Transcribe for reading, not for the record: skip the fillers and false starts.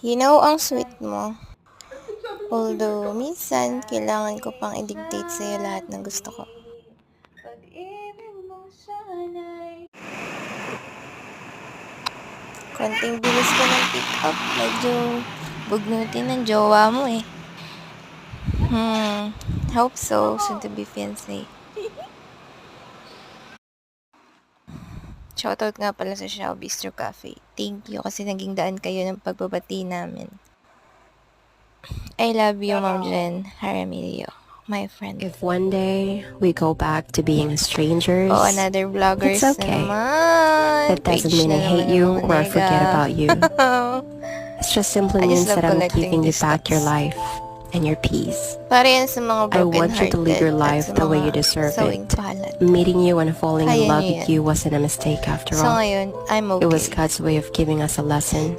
You know, ang sweet mo. Although, minsan, kailangan ko pang i-dictate sa'yo lahat ng gusto ko. Konting bilis ko ng pick up. Medyo bugnutin ng jowa mo eh. Hope so. Soon to be fiancé. Shoutout nga pala sa Shao Bistro Cafe. Thank you kasi naging daan kayo ng pagbabati namin. I love you, Ma'am Jen Jaramillo, my friend. If one day we go back to being strangers, another vloggers it's okay. Na naman. That doesn't mean I hate you or forget about you. It just simply means that I'm giving you back your life and your peace. Para yan sa mga I want you to live your life the way you deserve it. Meeting you and falling in love with you wasn't a mistake after all. So ngayon, I'm okay. It was God's way of giving us a lesson.